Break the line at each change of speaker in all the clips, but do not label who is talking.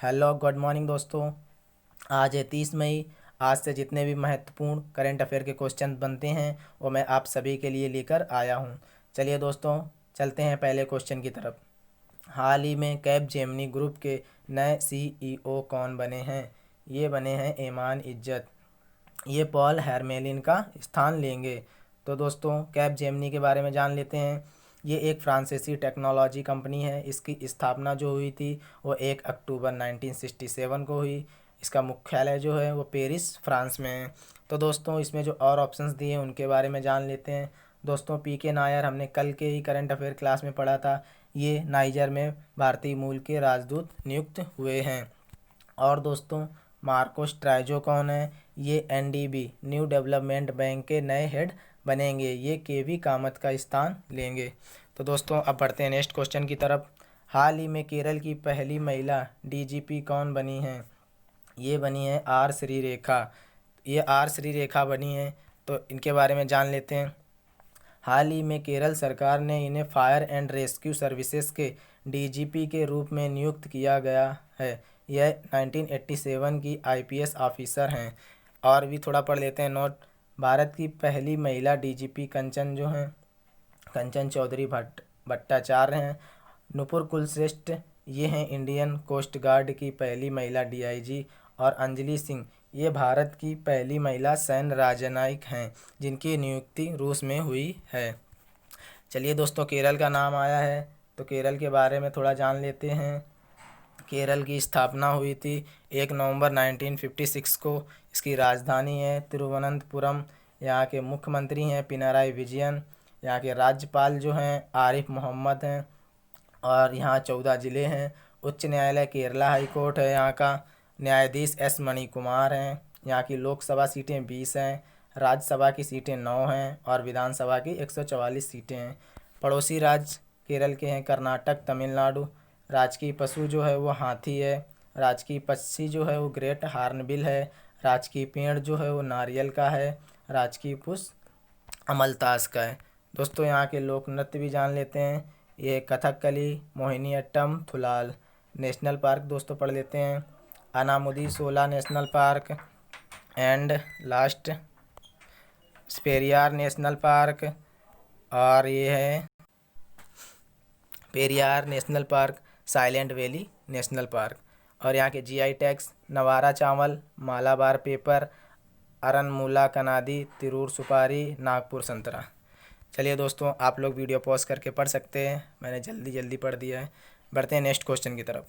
Hello good morning दोस्तों। आज है 30 मई। आज से जितने भी महत्वपूर्ण करंट अफेयर के क्वेश्चन बनते हैं वो मैं आप सभी के लिए लेकर आया हूं। चलिए दोस्तों, चलते हैं पहले क्वेश्चन की तरफ। हाल ही में कैप जेमिनी ग्रुप के नए सीईओ कौन बने हैं? ये बने हैं ऐमान इज्जत। ये पॉल हेरमेलिन का स्थान लेंगे। तो दोस्तों, कैप जेमिनी के बारे में जान लेते हैं। ये एक फ्रांसीसी टेक्नोलॉजी कंपनी है। इसकी स्थापना जो हुई थी वो 1 अक्टूबर 1967 को हुई। इसका मुख्यालय जो है वो पेरिस फ्रांस में है। तो दोस्तों, इसमें जो और ऑप्शंस दिए हैं उनके बारे में जान लेते हैं। दोस्तों, पीके नायर हमने कल के ही करंट अफेयर क्लास में पढ़ा था। ये नाइजर में भारतीय मूल के राजदूत नियुक्त हुए हैं। और दोस्तों, मार्कोस ट्राइजो कौन है? ये एनडीबी न्यू डेवलपमेंट बैंक के नए हेड बनेंगे। ये केवी कामत का स्थान लेंगे। तो दोस्तों, अब बढ़ते हैं नेक्स्ट क्वेश्चन की तरफ। हाल ही में केरल की पहली महिला डीजीपी कौन बनी है? ये बनी है आर श्रीरेखा। ये आर श्रीरेखा बनी है। तो इनके बारे में जान लेते हैं। हाल ही में केरल सरकार ने इन्हें फायर एंड रेस्क्यू सर्विसेज के डीजीपी के रूप में नियुक्त किया गया है। यह 1987 की आईपीएस ऑफिसर हैं। और भी थोड़ा पढ़ लेते हैं नोट। भारत की पहली महिला डीजीपी कंचन जो हैं, कंचन चौधरी भट्टाचार्य हैं। नुपुर कुलश्रेष्ठ ये हैं इंडियन कोस्ट गार्ड की पहली महिला डीआईजी। और अंजलि सिंह ये भारत की पहली महिला सैन्य राजनयिक हैं जिनकी नियुक्ति रूस में हुई है। चलिए दोस्तों, केरल का नाम आया है तो केरल के बारे में थोड़ा जान लेते हैं। केरल की स्थापना हुई थी 1 नवंबर 1956 को। इसकी राजधानी है तिरुवनंतपुरम। यहाँ के मुख्यमंत्री हैं पिनाराई विजयन। यहाँ के राज्यपाल जो हैं आरिफ मोहम्मद हैं। और यहाँ 14 ज़िले हैं। उच्च न्यायालय केरला हाई कोर्ट है यहाँ का। न्यायाधीश एस मणिकुमार हैं। यहाँ की लोकसभा सीटें 20 हैं। राज्यसभा की सीटें 9 हैं और विधानसभा की 144 सीटें हैं। पड़ोसी राज्य केरल के हैं कर्नाटक, तमिलनाडु। राजकीय पशु जो है वो हाथी है। राजकीय पक्षी जो है वो ग्रेट हार्नबिल है। राजकीय पेड़ जो है वो नारियल का है। राजकीय पुष्प अमलतास का है। दोस्तों, यहाँ के लोक नृत्य भी जान लेते हैं। ये कथकली, मोहिनीअट्टम, थुलाल। नेशनल पार्क दोस्तों पढ़ लेते हैं। Anamudi Shola national park and last Periyar national park. और ये है Periyar national park, silent valley national park. और यहाँ के जीआई टैग्स नवारा चावल, मालाबार पेपर, अरनमुला कनादी, तिरूर सुपारी, नागपुर संतरा। चलिए दोस्तों, आप लोग वीडियो पॉज करके पढ़ सकते हैं। मैंने जल्दी जल्दी पढ़ दिया है। बढ़ते हैं नेक्स्ट क्वेश्चन की तरफ।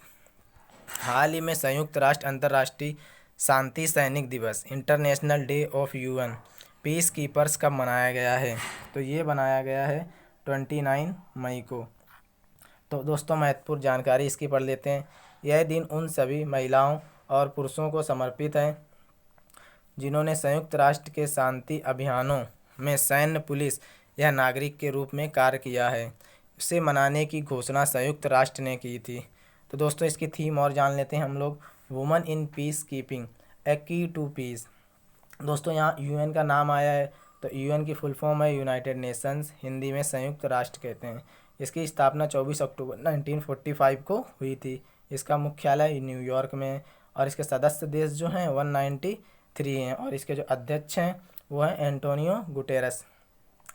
हाल ही में संयुक्त राष्ट्र अंतर्राष्ट्रीय शांति सैनिक दिवस international day of UN peace keepers कब मनाया गया है? तो ये बनाया गया है 29 मई को। तो दोस्तों, महत्वपूर्ण जानकारी इसकी पढ़ लेते हैं। यह दिन उन सभी महिलाओं और पुरुषों को समर्पित है जिन्होंने संयुक्त राष्ट्र के शांति अभियानों में सैन्य, पुलिस या नागरिक के रूप में कार्य किया है। इसे मनाने की घोषणा संयुक्त राष्ट्र ने की थी। तो दोस्तों, इसकी थीम और जान लेते हैं हम लोग। वुमेन इन पीस कीपिंग, ए की टू पीस। दोस्तों, यहाँ यूएन का नाम आया है तो यूएन की फुल फॉर्म है यूनाइटेड नेशंस, हिंदी में संयुक्त राष्ट्र कहते हैं। इसकी स्थापना 24 अक्टूबर 1945 को हुई थी। इसका मुख्यालय न्यूयॉर्क में है। और इसके सदस्य देश जो हैं 193 हैं। और इसके जो अध्यक्ष हैं वो हैं एंटोनियो गुटेरस।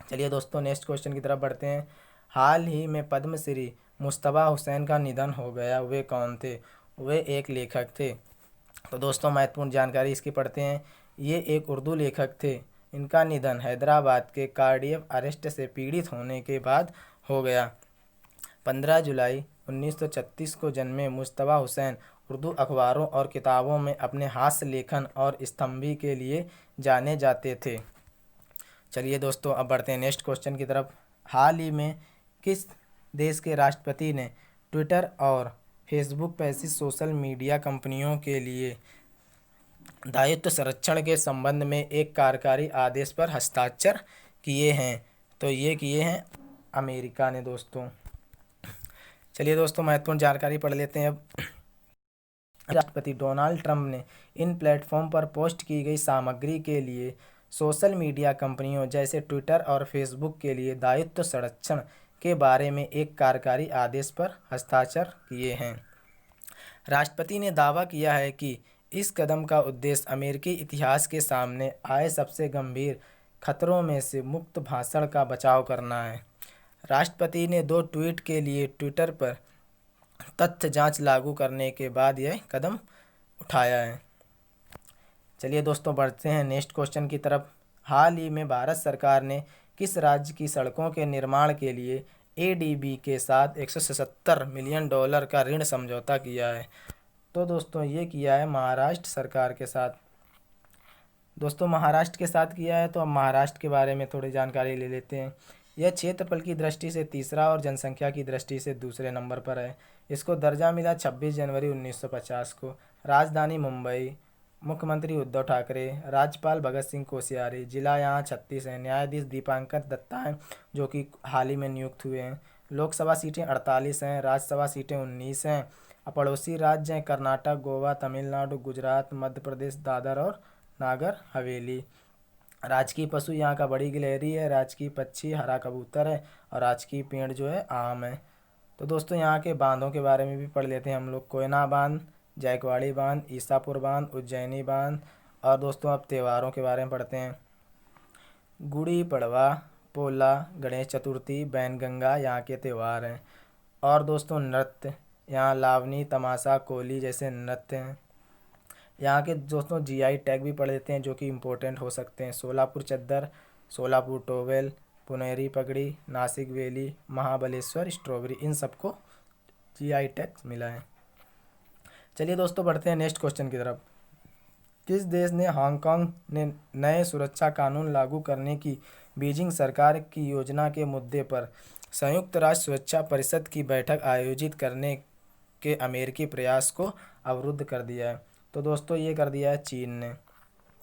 चलिए दोस्तों, नेक्स्ट क्वेश्चन की तरफ बढ़ते हैं। हाल ही में पद्मश्री मुश्तबा हुसैन का निधन हो गया। वे कौन थे? वे एक लेखक थे। तो दोस्तों, महत्वपूर्ण जानकारी इसकी पढ़ते हैं। ये एक उर्दू लेखक थे। इनका निधन हैदराबाद के कार्डियक अरेस्ट से पीड़ित होने के बाद हो गया। 15 जुलाई 1936 को जन्मे मुश्तबा हुसैन उर्दू अखबारों और किताबों में अपने हास्य लेखन और स्तंभी के लिए जाने जाते थे। चलिए दोस्तों, अब बढ़ते हैं नेक्स्ट क्वेश्चन की तरफ। हाल ही में किस देश के राष्ट्रपति ने ट्विटर और फेसबुक जैसी सोशल मीडिया कंपनियों के लिए दायित्व संरक्षण के संबंध में एक कार्यकारी आदेश पर हस्ताक्षर किए हैं? तो ये किए हैं अमेरिका ने दोस्तों। चलिए दोस्तों, महत्वपूर्ण जानकारी पढ़ लेते हैं अब। राष्ट्रपति डोनाल्ड ट्रंप ने इन प्लेटफॉर्म पर पोस्ट की गई सामग्री के लिए सोशल मीडिया कंपनियों जैसे ट्विटर और फेसबुक के लिए दायित्व संरक्षण के बारे में एक कार्यकारी आदेश पर हस्ताक्षर किए हैं। राष्ट्रपति ने दावा किया है कि इस कदम का उद्देश्य अमेरिकी इतिहास के सामने आए सबसे गंभीर खतरों में से मुक्त भाषण का बचाव करना है। राष्ट्रपति ने 2 ट्वीट के लिए ट्विटर पर तथ्य जांच लागू करने के बाद यह कदम उठाया है। चलिए दोस्तों बढ़ते हैं नेक्स्ट क्वेश्चन की तरफ। हाल ही में भारत सरकार ने किस राज्य की सड़कों के निर्माण के लिए एडीबी के साथ $177 मिलियन का ऋण समझौता किया है? तो दोस्तों ये किया है महाराष्ट्र सरकार के साथ। दोस्तों महाराष्ट्र के साथ किया है, तो अब महाराष्ट्र के बारे में थोड़ी जानकारी ले लेते हैं। यह क्षेत्रफल की दृष्टि से तीसरा और जनसंख्या की दृष्टि से दूसरे नंबर पर है। इसको दर्जा मिला 26 जनवरी 1950 को। राजधानी मुंबई, मुख्यमंत्री उद्धव ठाकरे, राज्यपाल भगत सिंह कोश्यारी, जिला यहाँ 36 हैं, न्यायाधीश दीपांकर दत्ता हैं जो कि हाल ही में नियुक्त हुए हैं। लोकसभा सीटें 48 हैं, राज्यसभा सीटें 19 हैं। पड़ोसी राज्य हैं कर्नाटक, गोवा, तमिलनाडु, गुजरात, मध्य प्रदेश, दादर और नागर हवेली। राजकीय पशु यहाँ का बड़ी गिलहरी है, राजकीय पक्षी हरा कबूतर है और राजकीय पेड़ जो है आम है। तो दोस्तों यहाँ के बांधों के बारे में भी पढ़ लेते हैं हम लोग। कोयना बांध, जायकवाड़ी बांध, ईसापुर बांध, उज्जैनी बांध। और दोस्तों अब त्योहारों के बारे में पढ़ते हैं। गुड़ी पड़वा, पोला, गणेश चतुर्थी, बैनगंगा यहाँ के त्यौहार हैं। और दोस्तों नृत्य, यहाँ लावनी, तमाशा, कोली जैसे नृत्य हैं। यहाँ के दोस्तों जीआई टैग भी पढ़ लेते हैं जो कि इम्पोर्टेंट हो सकते हैं। सोलापुर चद्दर, सोलापुर टोवेल, पुनेरी पगड़ी, नासिक वेली, महाबलेश्वर स्ट्रॉबेरी, इन सबको जीआई टैग मिला है। चलिए दोस्तों बढ़ते हैं नेक्स्ट क्वेश्चन की तरफ। किस देश ने हांगकांग ने नए सुरक्षा कानून लागू करने की बीजिंग सरकार की योजना के मुद्दे पर संयुक्त राष्ट्र सुरक्षा परिषद की बैठक आयोजित करने के अमेरिकी प्रयास को अवरुद्ध कर दिया है? तो दोस्तों ये कर दिया है चीन ने।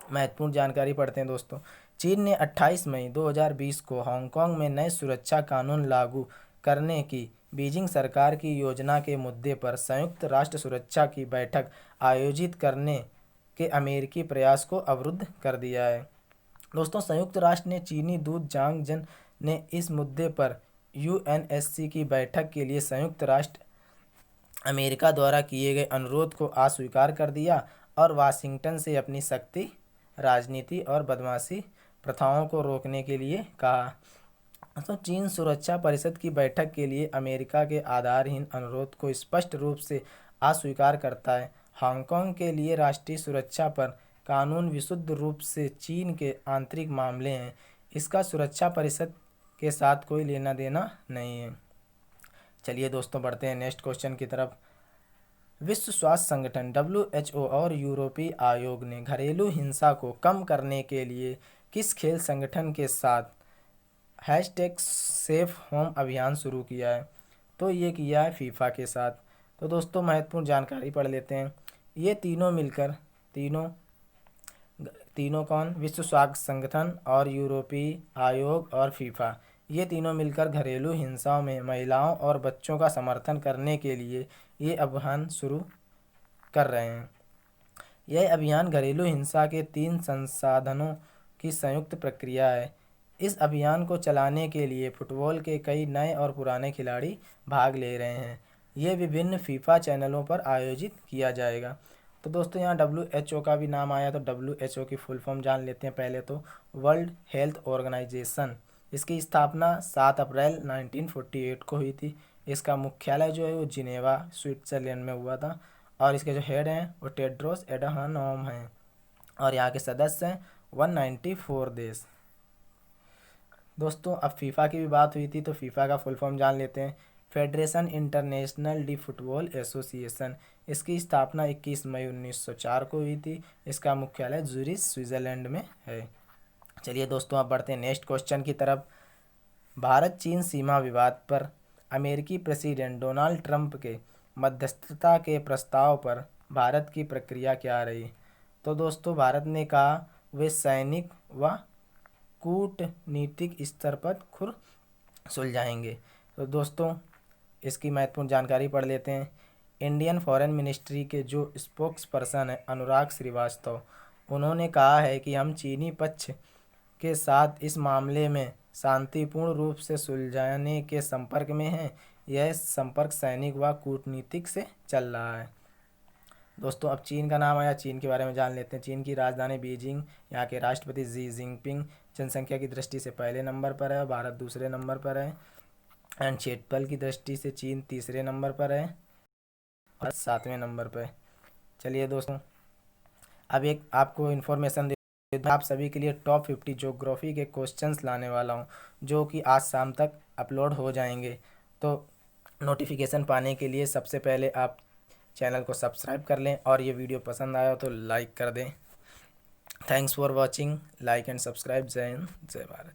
महत्वपूर्ण जानकारी पढ़ते हैं दोस्तों। चीन ने 28 मई 2020 को हांगकांग में नए सुरक्षा कानून लागू करने की बीजिंग सरकार की योजना के मुद्दे पर संयुक्त राष्ट्र सुरक्षा की बैठक आयोजित करने के अमेरिकी प्रयास को अवरुद्ध कर दिया है। दोस्तों संयुक्त राष्ट्र ने चीनी दूत जांग जन ने इस मुद्दे पर यूएनएससी की बैठक के लिए संयुक्त राष्ट्र अमेरिका द्वारा किए गए अनुरोध को अस्वीकार कर दिया और वाशिंगटन से अपनी शक्ति, राजनीति और बदमाशी प्रथाओं को रोकने के लिए कहा। तो चीन सुरक्षा परिषद की बैठक के लिए अमेरिका के आधारहीन अनुरोध को स्पष्ट रूप से अस्वीकार करता है। हांगकांग के लिए राष्ट्रीय सुरक्षा पर कानून विशुद्ध रूप से चीन के आंतरिक मामले हैं। इसका सुरक्षा परिषद के साथ कोई लेना देना नहीं है। चलिए दोस्तों बढ़ते हैं नेक्स्ट क्वेश्चन की तरफ। विश्व स्वास्थ्य संगठन WHO और यूरोपीय आयोग ने घरेलू हिंसा को कम करने के लिए किस खेल संगठन के साथ #सेफ होम अभियान शुरू किया है? तो ये किया है फीफा के साथ। तो दोस्तों महत्वपूर्ण जानकारी पढ़ लेते हैं। ये तीनों मिलकर तीनों कौन? विश्व स्वास्थ्य संगठन और यूरोपीय आयोग और फीफा, ये तीनों मिलकर घरेलू हिंसा में महिलाओं और बच्चों का समर्थन करने के लिए ये अभियान शुरू कर रहे हैं। यह अभियान घरेलू हिंसा के 3 संसाधनों की संयुक्त प्रक्रिया है। इस अभियान को चलाने के लिए फुटबॉल के कई नए और पुराने खिलाड़ी भाग ले रहे हैं। ये विभिन्न फीफा चैनलों पर आयोजित किया जाएगा। तो दोस्तों यहाँ WHO का भी नाम आया, तो WHO की फुल फॉर्म जान लेते हैं पहले तो। World Health Organization. इसकी स्थापना 7 अप्रैल 1948 को हुई थी। इसका मुख्यालय जो है वो जिनेवा स्विट्जरलैंड में हुआ था और इसके जो हेड हैं वो टेड्रोस एडहानोम हैं और यहाँ के सदस्य हैं 194 देश। दोस्तों अब फीफा की भी बात हुई थी तो फीफा का फुल फॉर्म जान लेते हैं। Federation international D football association. इसकी स्थापना 21 मई 1904 को हुई थी। इसका मुख्यालय ज्यूरिख स्विट्जरलैंड में है। चलिए दोस्तों अब बढ़ते हैं नेक्स्ट क्वेश्चन की तरफ। भारत चीन सीमा विवाद पर अमेरिकी प्रेसिडेंट डोनाल्ड ट्रंप के मध्यस्थता के प्रस्ताव पर भारत की प्रतिक्रिया क्या रही? तो दोस्तों भारत ने कहा वे सैनिक व कूटनीतिक स्तर पर खुद सुलझाएंगे। तो दोस्तों इसकी महत्वपूर्ण जानकारी पढ़ लेते हैं। इंडियन फॉरेन मिनिस्ट्री के जो स्पोक्स पर्सन है अनुराग श्रीवास्तव, उन्होंने कहा है कि हम चीनी पक्ष के साथ इस मामले में शांतिपूर्ण रूप से सुलझाने के संपर्क में हैं। यह संपर्क सैनिक व कूटनीतिक से चल रहा है। दोस्तों अब चीन का नाम आया, चीन के बारे में जान लेते हैं। चीन की राजधानी बीजिंग, यहाँ के राष्ट्रपति जी जिनपिंग जनसंख्या की दृष्टि से पहले नंबर पर है, भारत दूसरे नंबर पर है। एंड क्षेत्रफल की दृष्टि से चीन तीसरे नंबर पर है और 7वें नंबर पर। चलिए दोस्तों, अब एक आपको इन्फॉर्मेशन दे, आप सभी के लिए टॉप 50 ज्योग्राफी के क्वेश्चंस लाने वाला हूँ, जो कि आज शाम तक अपलोड हो जाएंगे। तो नोटिफिकेशन पाने के लिए सबसे पहले आप चैनल को सब्सक्राइब कर लें और ये वीडियो पसंद आया तो लाइक कर दें। Thanks for watching, like and subscribe. जय हिंद, जय भारत।